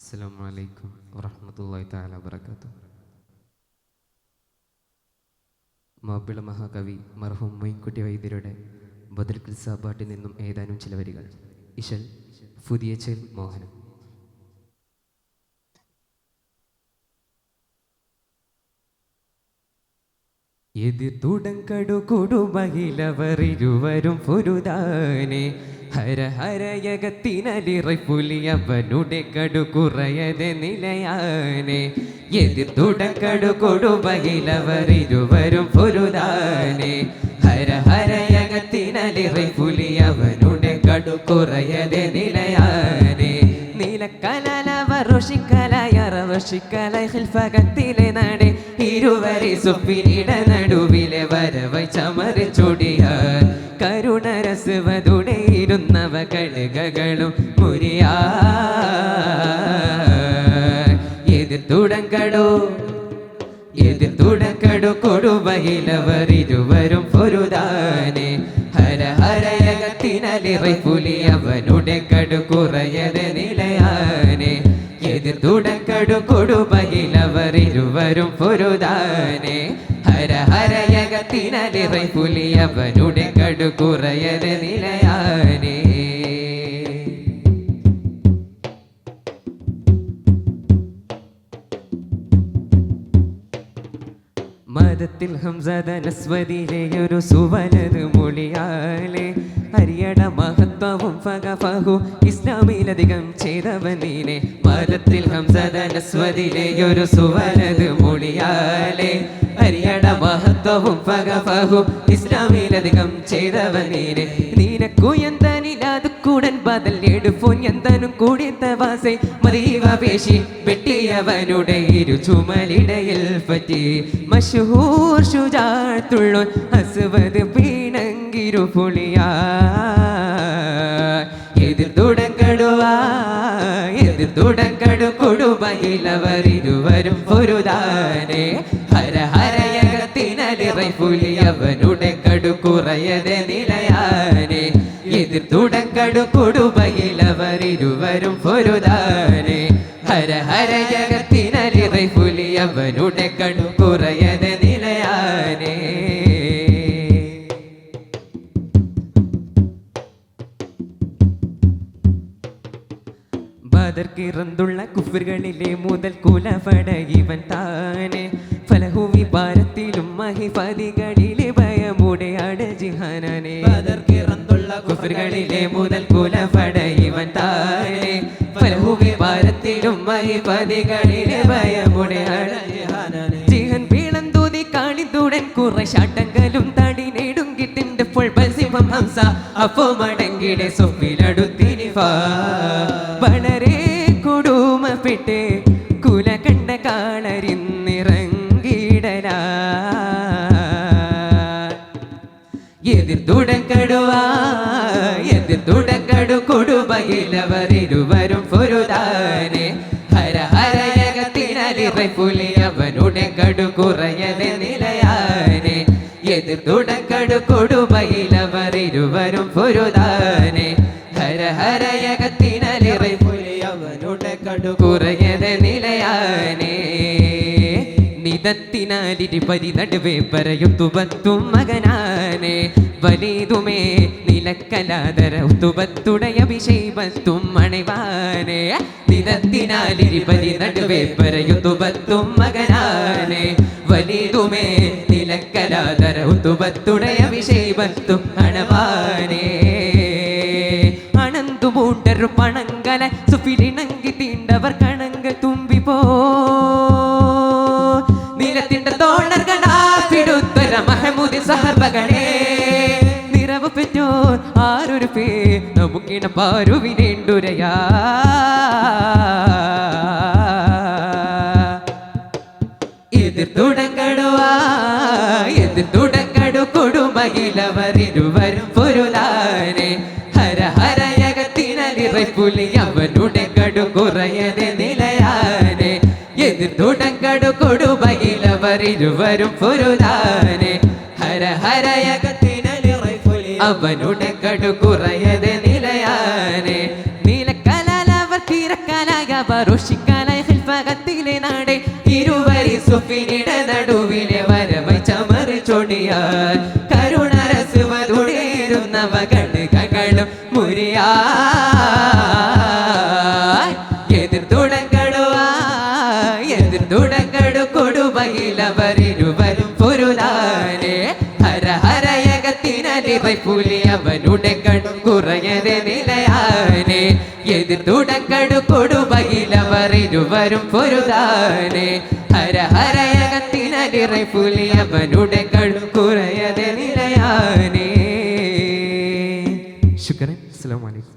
അസ്സലാമു അലൈക്കും വറഹ്മത്തുള്ളാഹി തആല വബറകാതുഹു. മാപ്പിള മഹാകവി മർഹൂം മൊയ്ൻകുട്ടി വൈദ്യരുടെ ബദർ ഖിസ്സ പാട്ടിൽ നിന്നും ഏതാനും ചില വരികൾ. ഇശൽ ഫുദിയച്ചൽ മോഹനം. എതിർ തുടങ്കടു കൊടുമഹിലവർ ഇരുവരും പൊരുതാനെ ഹര ഹരയകത്തിനലിറ പുലിയവനുടെ കടു കുറയതെ നിലയാനെ. എതിർ തുടങ്കടു കൊടുമഹിലവർ ഇരുവരും പൊരുതാനെ ഹര ഹരയകത്തിനലിറ പുലിയവനുടെ കടു കുറയതെ നിലയാനെ. ിക്കലയറവശിക്കലയർവശിക്കലകത്തിലെ നടേ ഇരുവരെ സുപ്പിനിട നടുവിലെ വരവൈ ചമറി ചൊടിയാർ കരുണരസുവതുടെ ഇരുന്നവ കടുകകളും മുരിയാ. എതിർ തുടങ്കടു കൊടുവയിലവർ ഇരുവരും പൊരുതാനെ ഹര ഹരയകത്തിനലിറ പുലിയവനുടെ കടു കുറയതെ നിലയാനെ. എതിർ തുടങ്കടു കൊടുവയിലവർ ഇരുവരും പൊരുതാനെ ഹര ഹരയകത്തിനലിറ പുലിയവനുടെ കടു കുറയതെ നിലയാനെ. മദത്തിൽ ഹംസദനസ്വതിയിലെയൊരു സുവനത് മൊഴിയാലെ ഹരിയട മഹത്വവും ഫഗഫഹു ഇസ്ലാമിലധികം ചെയ്തവനീനെ. മദത്തിൽ ഹംസദനസ്വതിയിലെയൊരു സുവനത് മൊഴിയാലെ ഹരിയട മഹത്വവും ഫഗഫഹു ഇസ്ലാമിലധികം ചെയ്തവനീനെ. നിനക്കു എന്തനിലാതു കൂടൻ ബദൽ എടുപ്പോൻ എന്തനും കൂടിയത്ത വാസേ മദീവ പേശി വെട്ടിയവനുടെ ഇരു ചുമലിടയിൽ പറ്റി മശഹൂർ ശുജാഅത്തുള്ളോൻ അസ്വദ് പീണങ്കിരു പുളിയാ. എതിർ തുടങ്കടു കൊടുമയിലവർ ഇരുവരും പൊരുതാനെ ഹര ഹരയകത്തിനലിറ പുലിയവനുടെ കടു കുറയതെ നിലയാനെ. എതിർ തുടങ്കടു കൊടുമയിലവർ ഇരുവരും പൊരുതാനെ ഹര ഹരയകത്തിനലിറ പുലിയവനുടെ കടു കുറയതെ നിലയാനെ. ബദർക്കിറന്തുള്ള കുഫറുകളിലെ മുതൽ കുലപട ഇവൻ താനെ ഫലഹു വിഭാരത്തിലും മഹിഫതികളിലെ ഭയമുടെ അടജിഹാനെ. ബദർക്കിറന്തുള്ള കുഫറുകളിലെ മുതൽ കുലപട ഇവൻ താനെ ഫലഹു വിഭാരത്തിലും മഹിഫതികളിലെ ഭയമുടെ അടജിഹാനെ. ജിഹൻ പീളന്തൂതി കാണിതുടൻ കുറശാട്ടങ്കലും തടി നേടും കിട്ടിണ്ട് ഫുൾ ബസിമം ഹംസ അപ്പോ മടങ്ങിടെ സൊപ്പിലടുത്തിരിഫാ. വളരെ കുടുമപ്പെട്ട് കുല കണ്ട കാളരിന്നിറങ്ങിടല. എതിർ തുടങ്കടു കൊടുമയിലവർ ഇരുവരും പൊരുതാനെ ഹര ഹരയകത്തിനലിറ പുലിയവനുടെ കടു കുറയതെ നിലയാനെ. എതിർ തുടങ്കടു കൊടുമയിലവർ ഇരുവരും പൊരുതാനെ ഹര ഹരയകത്തിനലിറ പുലിയവനുടെ കടു കുറയതെ നിലയാനെ. നിതത്തിനാലിരി പരി നടുവേ പറയും തുബത്തും മകനാനെ വലീതുമേ നിലക്കലാതര തുബത്തുടയ വിഷയത്തും മണിവാനെ. നിതത്തിനാലിരി പരി നടുവേ പറയും തുബത്തും മകനാനെ വലീതുമേ നിലക്കലാതര തുബത്തുടയ വിഷയത്തും അണവാനെ. അണന്തു മൂണ്ടരു പണങ്കല സുഫിലിണങ്കി തീണ്ടവർ കണങ്ങൾ തുമ്പിപ്പോ നിലത്തിൻ്റെ തോളർകളാപ്പിടുത്തര മഹമൂദി സഹബകളെ നിറവ് പെറ്റോർ ആരൊരു പേ നമുക്കിണ പാരുവിനേണ്ടുരയാ. എതിർ തുടങ്കടു കൊടുമയിലവർ ഇരുവരും പൊരുതാനെ ഹര ഹരയകത്തിനലിറ പുലിയവനുടെ കടു കുറയതെ നിലയാനെ. എതിർ തുടങ്കടു കൊടുമയിലവർ ഇരുവരും പൊരുതാനെ ഹര ഹരയകത്തിനലിറ പുലിയവനുടെ കടു കുറയതെ നിലയാനെ. നീലക്കലാലവർ തീരക്കലായ വറുഷി ഇരുവരി സുഫിനിട നടുവിലെ വരവൈ ചമറ് ചൊടിയാൽ കരുണരസുവതുടേരുന്നവ കടുകകളും മുറിയാ എതിർത്തുടങ്ങടു കൊടുവയിലവരിരുവരും പൊരുതാനെ ഹര ഹരയകത്തിനലിവൈ പുലി അവനുടെ കണ്ണു കുറയതെ നിലയാനെ എതിർത്തുടങ്ങടു കൊടുവയിലവരിരുവരും പൊരുതാനെ ഹര ഹരയകത്തിനലിറൈ പുലി അവനുടെ കണ്ണു കുറയതെ നിലയാനെ. ശുക്രൻ. അസ്സലാമു അലൈക്കും.